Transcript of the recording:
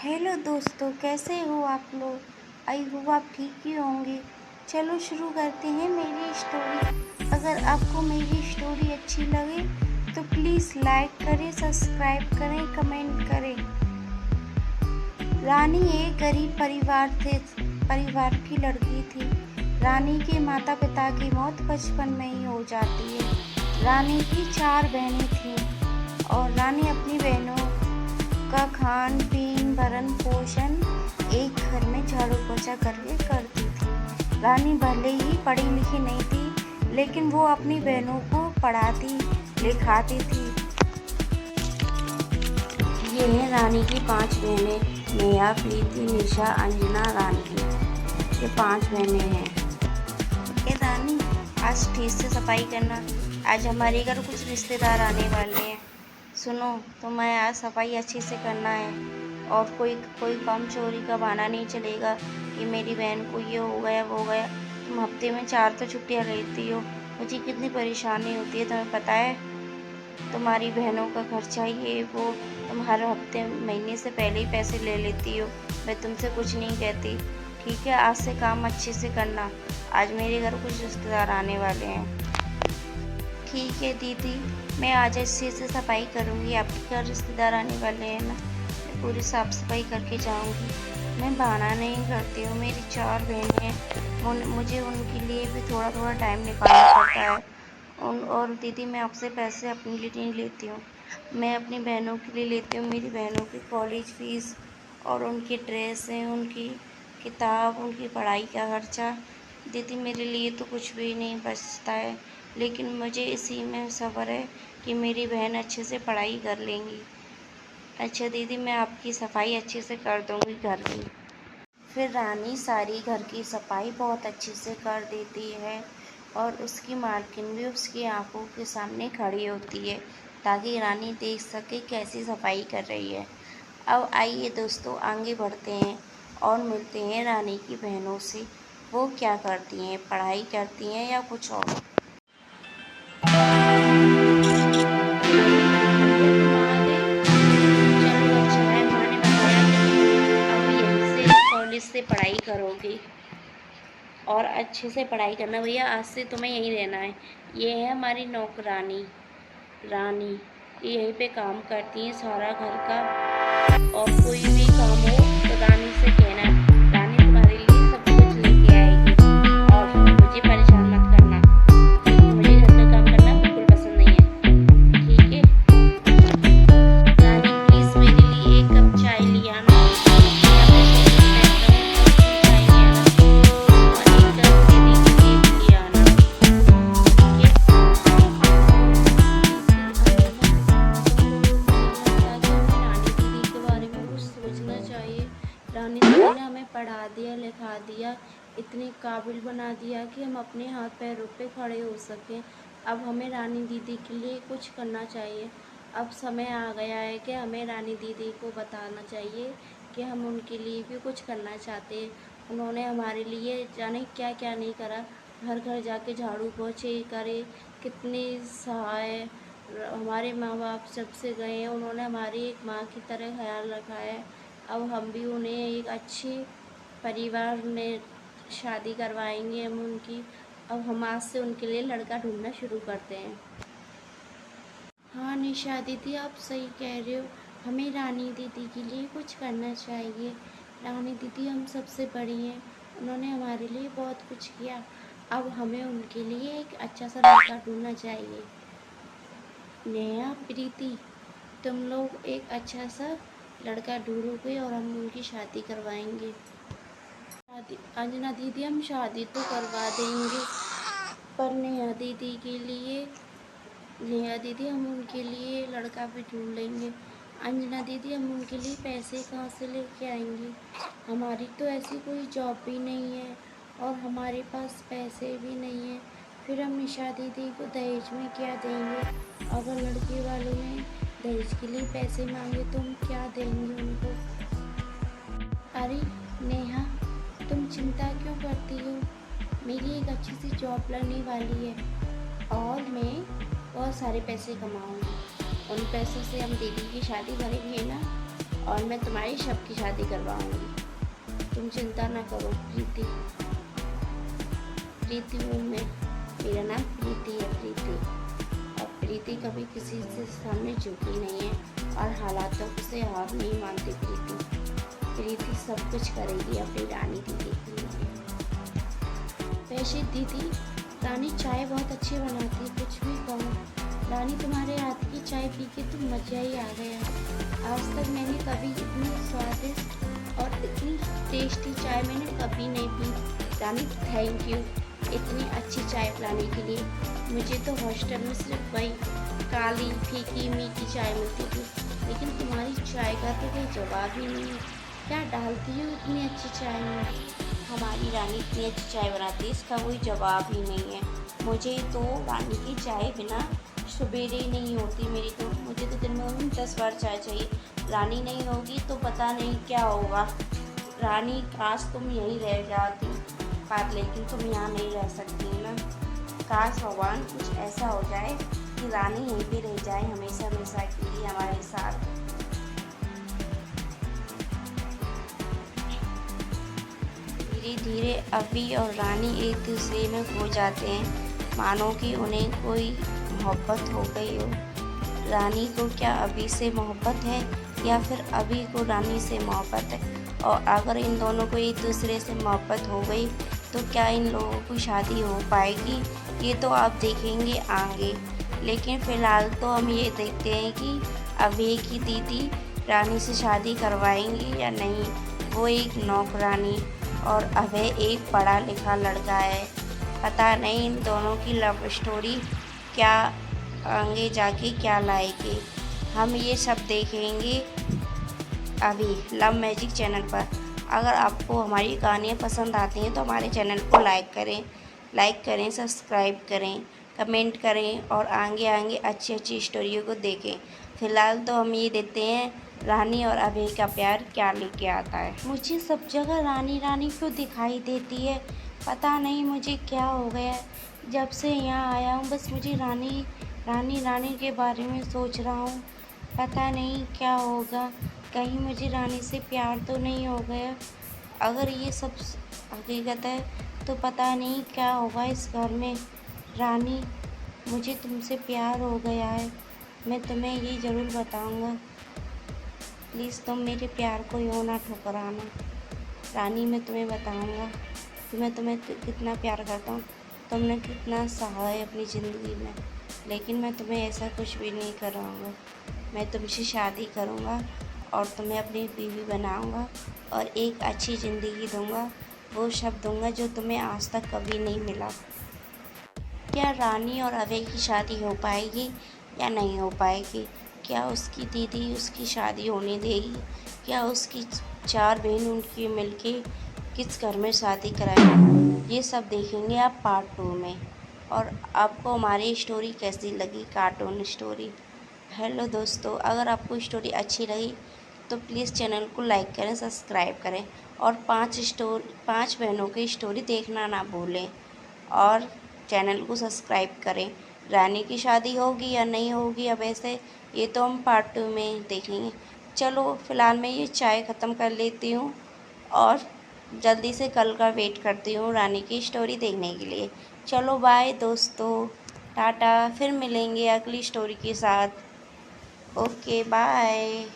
Hello दोस्तों, कैसे हो आप लोग। आई होप आप ठीक ही होंगे। चलो शुरू करते हैं मेरी स्टोरी। अगर आपको मेरी स्टोरी अच्छी लगे तो प्लीज़ लाइक करें, सब्सक्राइब करें, कमेंट करें। रानी एक गरीब परिवार की लड़की थी। रानी के माता पिता की मौत बचपन में ही हो जाती है। रानी की 4 बहनें थीं और रानी अपनी बहनों का खान पीन भरण पोषण एक घर में झाड़ू पोछा करके करती थी। रानी भले ही पढ़ी लिखी नहीं थी, लेकिन वो अपनी बहनों को पढ़ाती लिखाती थी। ये हैं रानी की 5 बहनें, नेहा, प्रीति, निशा, अंजना, रानी। ये 5 बहनें हैं। ये रानी, आज ठीक से सफाई करना। आज हमारे घर कुछ रिश्तेदार आने वाले हैं। सुनो, तुम्हें आज सफाई अच्छे से करना है और कोई काम चोरी का बहाना नहीं चलेगा कि मेरी बहन को ये हो गया वो हो गया। तुम हफ्ते में 4 तो छुट्टियां लेती हो। मुझे कितनी परेशानी होती है तुम्हें पता है। तुम्हारी बहनों का खर्चा ये वो, तुम हर हफ्ते महीने से पहले ही पैसे ले लेती हो। मैं तुमसे कुछ नहीं कहती, ठीक है। आज से काम अच्छे से करना। आज मेरे घर कुछ रिश्तेदार आने वाले हैं। ठीक है दीदी, मैं आज अच्छे से सफाई करूँगी। आपके घर रिश्तेदार आने वाले हैं ना, मैं पूरी साफ़ सफाई करके जाऊँगी। मैं बहाना नहीं करती हूँ। मेरी 4 बहनें हैं, मुझे उनके लिए भी थोड़ा थोड़ा टाइम निकालना पड़ता है। और दीदी, मैं आपसे पैसे अपने लिए नहीं लेती हूँ, मैं अपनी बहनों के लिए लेती हूँ। मेरी बहनों की कॉलेज फ़ीस और उनकी ड्रेसें, उनकी किताब, उनकी पढ़ाई का खर्चा। दीदी, मेरे लिए तो कुछ भी नहीं बचता है, लेकिन मुझे इसी में सब्र है कि मेरी बहन अच्छे से पढ़ाई कर लेंगी। अच्छा दीदी, मैं आपकी सफाई अच्छे से कर दूँगी घर की। फिर रानी सारी घर की सफाई बहुत अच्छे से कर देती है और उसकी मालकिन भी उसकी आंखों के सामने खड़ी होती है ताकि रानी देख सके कैसी सफाई कर रही है। अब आइए दोस्तों, आगे बढ़ते हैं और मिलते हैं रानी की बहनों से। वो क्या करती हैं, पढ़ाई करती हैं या कुछ और। कॉलेज से पढ़ाई करोगी और अच्छे से पढ़ाई करना भैया। आज से तुम्हें यहीं रहना है। ये है हमारी नौकरानी रानी, ये यहीं पे काम करती है सारा घर का। और कोई भी काम हो तो रानी से कहना, रानी तुम्हारे लिए सब कुछ लेके आएगी। और मुझे परेशान मत करना, मुझे घर का काम करना बिल्कुल पसंद नहीं है, ठीक है। रानी प्लीज़ मेरे लिए 1 कप चाय ले आना। रानी दीदी ने हमें पढ़ा दिया, लिखा दिया, इतने काबिल बना दिया कि हम अपने हाथ पैरों पे खड़े हो सकें। अब हमें रानी दीदी के लिए कुछ करना चाहिए। अब समय आ गया है कि हमें रानी दीदी को बताना चाहिए कि हम उनके लिए भी कुछ करना चाहते हैं। उन्होंने हमारे लिए जाने क्या क्या नहीं करा। घर घर जाके झाड़ू पोछे करे, कितने सहाय हमारे माँ बाप जब से गए हैं। उन्होंने हमारी एक माँ की तरह ख्याल रखा है। अब हम भी उन्हें एक अच्छे परिवार में शादी करवाएंगे हम उनकी। अब हम आज से उनके लिए लड़का ढूंढना शुरू करते हैं। हाँ निशा दीदी, आप सही कह रहे हो। हमें रानी दीदी के लिए कुछ करना चाहिए। रानी दीदी हम सबसे बड़ी हैं, उन्होंने हमारे लिए बहुत कुछ किया। अब हमें उनके लिए एक अच्छा सा लड़का ढूंढना चाहिए। नेहा, प्रीति, तुम लोग एक अच्छा सा लड़का ढूंढोगे और हम उनकी शादी करवाएंगे। अंजना दीदी, हम शादी तो करवा देंगे, पर नेहा दीदी हम उनके लिए लड़का भी ढूंढ लेंगे। अंजना दीदी, हम उनके लिए पैसे कहाँ से लेके आएंगे। हमारी तो ऐसी कोई जॉब भी नहीं है और हमारे पास पैसे भी नहीं है। फिर हम निशा दीदी को दहेज में क्या देंगे। अगर लड़के वालों ने दहेज के लिए पैसे मांगे तो हम क्या देंगे उनको। अरे नेहा, तुम चिंता क्यों करती हो। मेरी एक अच्छी सी जॉब लगने वाली है और मैं बहुत सारे पैसे कमाऊंगी। उन पैसों से हम दीदी की शादी करेंगे ना, और मैं तुम्हारी सबकी शादी करवाऊंगी। तुम चिंता ना करो प्रीति। प्रीति हूँ मैं, मेरा नाम प्रीति है, प्रीति। और प्रीति कभी किसी से सामने झुकी नहीं है और हालातों से हार नहीं मानती प्रीति सब कुछ करेगी अपनी रानी दीदी के लिए। वैसे दीदी, रानी चाय बहुत अच्छी बनाती है, कुछ भी कहो। रानी तुम्हारे हाथ की चाय पी के तो मज़ा ही आ गया। आज तक मैंने कभी इतनी स्वादिष्ट और इतनी टेस्टी चाय मैंने कभी नहीं पी। रानी थैंक यू इतनी अच्छी चाय पिलाने के लिए। मुझे तो हॉस्टल में सिर्फ वही काली फीकी मीठी चाय मिलती थी, लेकिन तुम्हारी चाय का तो कोई जवाब ही नहीं है। क्या डालती हो इतनी अच्छी चाय में? हमारी रानी इतनी अच्छी चाय बनाती है, इसका कोई जवाब ही नहीं है। मुझे तो रानी की चाय बिना सवेरे ही नहीं होती मेरी तो। मुझे तो दिन में 10 बार चाय चाहिए। रानी नहीं होगी तो पता नहीं क्या होगा। रानी काश तुम यहीं रह जाती, पर लेकिन तुम यहाँ नहीं रह सकती ना। काश भगवान कुछ ऐसा हो जाए कि रानी यहीं पे रह जाए हमेशा हमेशा के लिए हमारे साथ। धीरे धीरे अभी और रानी एक दूसरे में खो जाते हैं, मानो कि उन्हें कोई मोहब्बत हो गई हो। रानी को क्या अभी से मोहब्बत है या फिर अभी को रानी से मोहब्बत है? और अगर इन दोनों को एक दूसरे से मोहब्बत हो गई तो क्या इन लोगों की शादी हो पाएगी? ये तो आप देखेंगे आगे। लेकिन फ़िलहाल तो हम ये देखते हैं कि अभी की दीदी रानी से शादी करवाएंगी या नहीं। वो एक नौकरानी और अभय एक पढ़ा लिखा लड़का है। पता नहीं इन दोनों की लव स्टोरी क्या आगे जाके क्या लाएगी। हम ये सब देखेंगे अभी लव मैजिक चैनल पर। अगर आपको हमारी कहानियाँ पसंद आती हैं तो हमारे चैनल को लाइक करें, सब्सक्राइब करें, कमेंट करें और आगे आगे अच्छी अच्छी स्टोरियों को देखें। फ़िलहाल तो हम ये देते हैं रानी और अभय का प्यार क्या लेके आता है। मुझे सब जगह रानी रानी क्यों दिखाई देती है, पता नहीं मुझे क्या हो गया है। जब से यहाँ आया हूँ बस मुझे रानी रानी रानी के बारे में सोच रहा हूँ। पता नहीं क्या होगा, कहीं मुझे रानी से प्यार तो नहीं हो गया। अगर ये सब हकीकत है तो पता नहीं क्या होगा इस घर में। रानी, मुझे तुमसे प्यार हो गया है, मैं तुम्हें ये ज़रूर बताऊंगा। प्लीज़ तुम मेरे प्यार को यूँ ना ठुकराना। रानी, मैं तुम्हें बताऊंगा कि मैं तुम्हें कितना प्यार करता हूँ। तुमने कितना सहा है अपनी ज़िंदगी में, लेकिन मैं तुम्हें ऐसा कुछ भी नहीं कराऊंगा। मैं तुमसे शादी करूंगा और तुम्हें अपनी बीवी बनाऊंगा और एक अच्छी ज़िंदगी दूंगा। वो सब दूंगा जो तुम्हें आज तक कभी नहीं मिला। क्या रानी और अभय की शादी हो पाएगी या नहीं हो पाएगी? क्या उसकी दीदी उसकी शादी होने देगी? क्या उसकी 4 बहन उनकी मिलके किस घर में शादी कराएंगी? ये सब देखेंगे आप पार्ट 2 में। और आपको हमारी स्टोरी कैसी लगी, कार्टून स्टोरी? हेलो दोस्तों, अगर आपको स्टोरी अच्छी लगी तो प्लीज़ चैनल को लाइक करें, सब्सक्राइब करें और 5 बहनों की स्टोरी देखना ना भूलें और चैनल को सब्सक्राइब करें। रानी की शादी होगी या नहीं होगी अब ऐसे, ये तो हम पार्ट 2 में देखेंगे। चलो फ़िलहाल मैं ये चाय ख़त्म कर लेती हूँ और जल्दी से कल का वेट करती हूँ रानी की स्टोरी देखने के लिए। चलो बाय दोस्तों, टाटा, फिर मिलेंगे अगली स्टोरी के साथ। Okay bye.